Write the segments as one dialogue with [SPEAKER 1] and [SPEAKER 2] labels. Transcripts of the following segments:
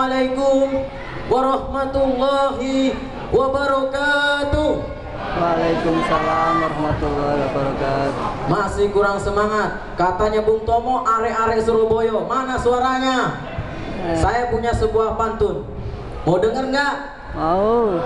[SPEAKER 1] Assalamualaikum warahmatullahi wabarakatuh.
[SPEAKER 2] Waalaikumsalam warahmatullahi wabarakatuh.
[SPEAKER 1] Masih kurang semangat, katanya Bung Tomo arek-arek Surabaya. Mana suaranya? Saya punya sebuah pantun. Mau denger nggak?
[SPEAKER 2] Mau.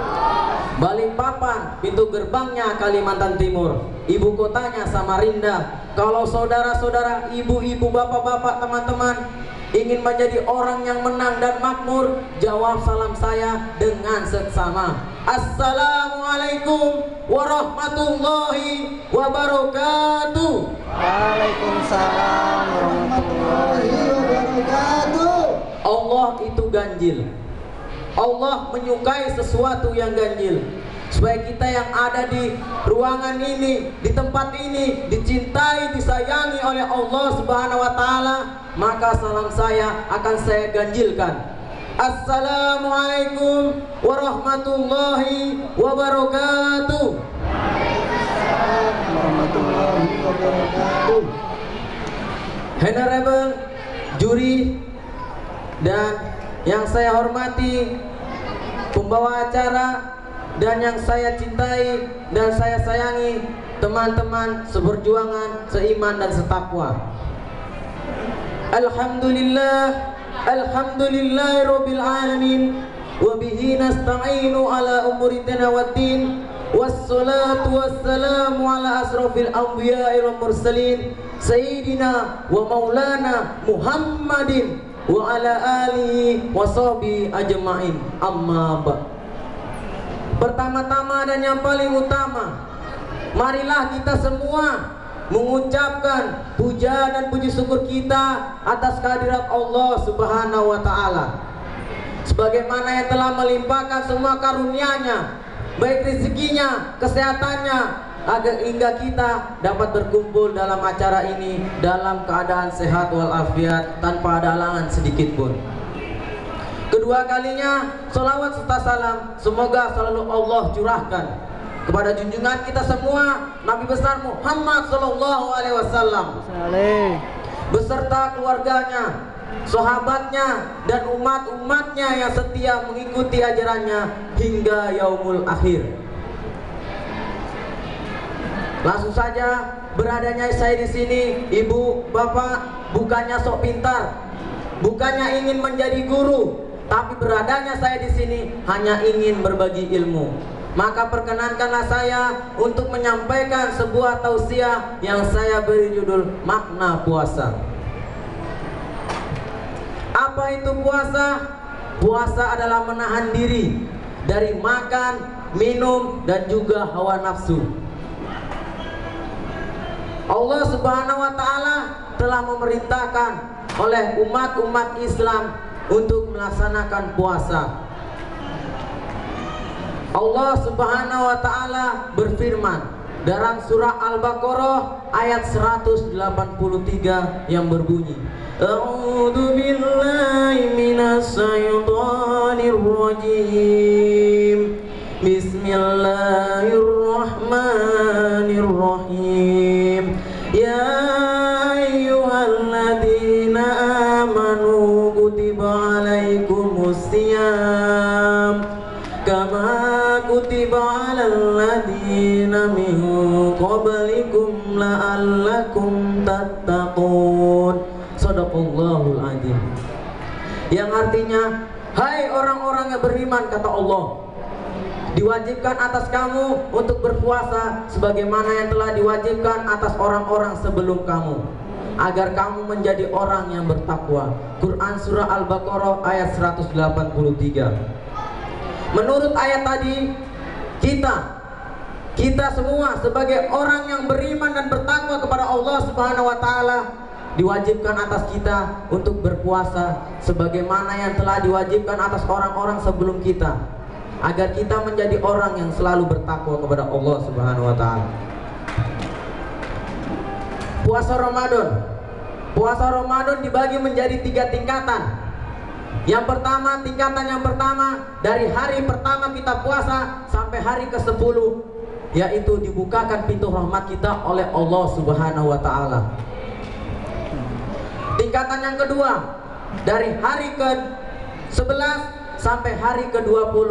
[SPEAKER 1] Balikpapan, pintu gerbangnya Kalimantan Timur, ibu kotanya Samarinda. Kalau saudara-saudara, ibu-ibu, bapak-bapak, teman-teman ingin menjadi orang yang menang dan makmur, jawab salam saya dengan seksama. Assalamualaikum warahmatullahi wabarakatuh.
[SPEAKER 2] Waalaikumsalam warahmatullahi wabarakatuh.
[SPEAKER 1] Allah itu ganjil. Allah menyukai sesuatu yang ganjil. Supaya kita yang ada di ruangan ini, di tempat ini, dicintai, disayangi oleh Allah Subhanahu wa Ta'ala, maka salam saya akan saya ganjilkan. Assalamualaikum warahmatullahi wabarakatuh.
[SPEAKER 2] Warahmatullahi wabarakatuh.
[SPEAKER 1] Honorable juri dan yang saya hormati, pembawa acara dan yang saya cintai dan saya sayangi, teman-teman seperjuangan, seiman dan setakwa. Alhamdulillah, alhamdulillahirabbil alamin, wa bihi nasta'inu ala umuri dunya waddin, wassalatu wassalamu ala asrofil anbiya'i wal mursalin, sayyidina wa maulana Muhammadin wa ala alihi wa sahbihi ajma'in. Amma ba'd. Pertama-tama dan yang paling utama, marilah kita semua mengucapkan puja dan puji syukur kita atas kehadirat Allah Subhanahu wa Ta'ala, sebagaimana yang telah melimpahkan semua karunia-Nya, baik rezekinya, kesehatannya, agar hingga kita dapat berkumpul dalam acara ini dalam keadaan sehat walafiat tanpa ada halangan sedikit pun. Kedua kalinya, salawat serta salam semoga selalu Allah curahkan kepada junjungan kita semua, Nabi besar Muhammad Sallallahu Alaihi Wasallam, beserta keluarganya, sahabatnya, dan umat-umatnya yang setia mengikuti ajarannya hingga yaumul akhir. Langsung saja, beradanya saya di sini, ibu, bapak, bukannya sok pintar, bukannya ingin menjadi guru, tapi beradanya saya di sini hanya ingin berbagi ilmu. Maka perkenankanlah saya untuk menyampaikan sebuah tausiah yang saya beri judul makna puasa. Apa itu puasa? Puasa adalah menahan diri dari makan, minum, dan juga hawa nafsu. Allah Subhanahu wa Ta'ala telah memerintahkan oleh umat-umat Islam untuk melaksanakan puasa. Allah Subhanahu wa Ta'ala berfirman dalam surah Al-Baqarah ayat 183 yang berbunyi, A'udzu billahi minas syaitonir rajim. Bismillahirrahmanirrahim. Ya ayyuhalladzina amanu kutiba alaikumusiyam kama kutiba alal ladzina min qablikum la'allakum tattaqun. Shadaqallahul adzim. Yang artinya, hai orang-orang yang beriman, kata Allah, diwajibkan atas kamu untuk berpuasa sebagaimana yang telah diwajibkan atas orang-orang sebelum kamu, agar kamu menjadi orang yang bertakwa. Quran surah Al-Baqarah ayat 183. Menurut ayat tadi, kita semua sebagai orang yang beriman dan bertakwa kepada Allah Subhanahu wa Ta'ala diwajibkan atas kita untuk berpuasa sebagaimana yang telah diwajibkan atas orang-orang sebelum kita, agar kita menjadi orang yang selalu bertakwa kepada Allah Subhanahu wa Ta'ala. Puasa Ramadan. Puasa Ramadan dibagi menjadi 3 tingkatan. Yang pertama, tingkatan yang pertama, dari hari pertama kita puasa sampai hari ke-10, yaitu dibukakan pintu rahmat kita oleh Allah Subhanahu wa Ta'ala. Tingkatan yang kedua, dari hari ke 11 sampai hari ke-20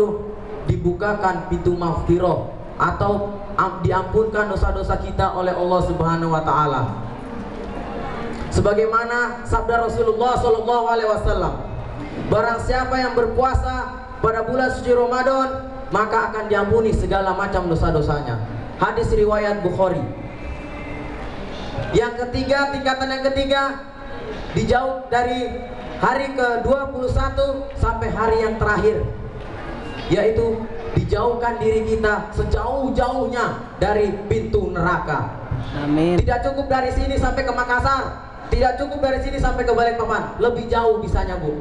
[SPEAKER 1] dibukakan pintu maghfirah atau diampunkan dosa-dosa kita oleh Allah Subhanahu wa taala. Sebagaimana sabda Rasulullah sallallahu alaihi wasallam, barang siapa yang berpuasa pada bulan suci Ramadan, maka akan diampuni segala macam dosa-dosanya. Hadis riwayat Bukhari. Yang ketiga, tingkatan yang ketiga, dijauh dari hari ke-21 sampai hari yang terakhir, yaitu dijauhkan diri kita sejauh-jauhnya dari pintu neraka.
[SPEAKER 2] Amin.
[SPEAKER 1] Tidak cukup dari sini sampai ke Makassar, tidak cukup dari sini sampai ke Balikpapan, lebih jauh bisanya, Bu.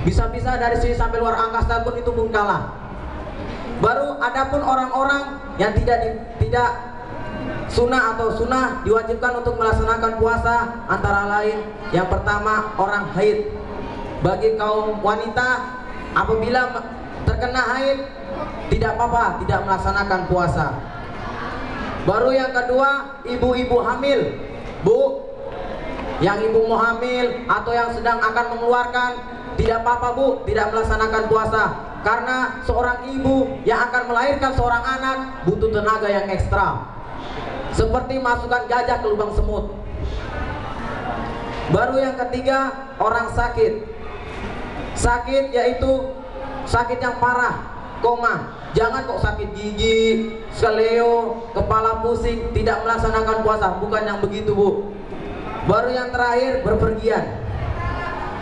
[SPEAKER 1] Bisa-bisa dari sini sampai luar angkasa pun itu pun kalah. Baru adapun orang-orang yang tidak sunnah atau sunnah diwajibkan untuk melaksanakan puasa, antara lain yang pertama orang haid. Bagi kaum wanita apabila terkena haid tidak apa-apa, tidak melaksanakan puasa. Baru yang kedua ibu-ibu hamil. Bu, yang ibu mau hamil atau yang sedang akan mengeluarkan, tidak apa-apa Bu, tidak melaksanakan puasa. Karena seorang ibu yang akan melahirkan seorang anak butuh tenaga yang ekstra, seperti masukkan gajah ke lubang semut. Baru yang ketiga orang sakit. Sakit yaitu sakit yang parah, koma. Jangan kok sakit gigi, skeleo, kepala pusing, tidak melaksanakan puasa, bukan yang begitu Bu. Baru yang terakhir berpergian.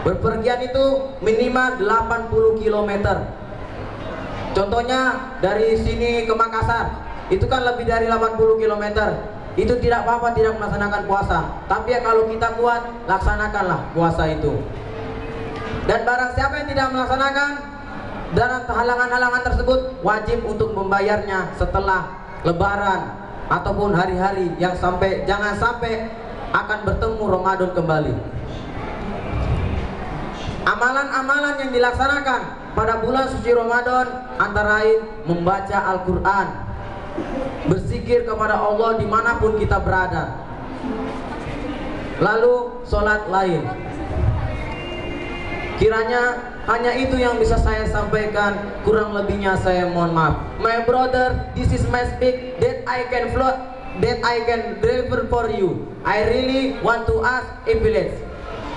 [SPEAKER 1] Berpergian itu minimal 80 km. Contohnya dari sini ke Makassar, itu kan lebih dari 80 km. Itu tidak apa-apa tidak melaksanakan puasa. Tapi ya kalau kita kuat, laksanakanlah puasa itu. Dan barang siapa yang tidak melaksanakan dan halangan-halangan tersebut, wajib untuk membayarnya setelah Lebaran ataupun hari-hari yang jangan sampai akan bertemu Ramadan kembali. Amalan-amalan yang dilaksanakan pada bulan suci Ramadan antara lain membaca Al-Quran, berzikir kepada Allah dimanapun kita berada, lalu sholat lain. Kiranya hanya itu yang bisa saya sampaikan, kurang lebihnya saya mohon maaf. My brother, this is my speak that I can deliver for you. I really want to ask a village.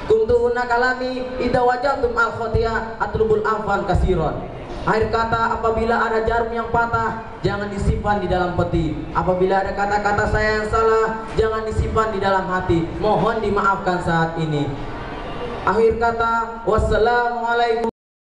[SPEAKER 1] Kuntuhuna kalami idza wajadtum al khotiyah atlubul afan kasiron. Akhir kata, apabila ada jarum yang patah, jangan disimpan di dalam peti. Apabila ada kata-kata saya yang salah, jangan disimpan di dalam hati. Mohon dimaafkan saat ini. Akhir kata, wassalamualaikum.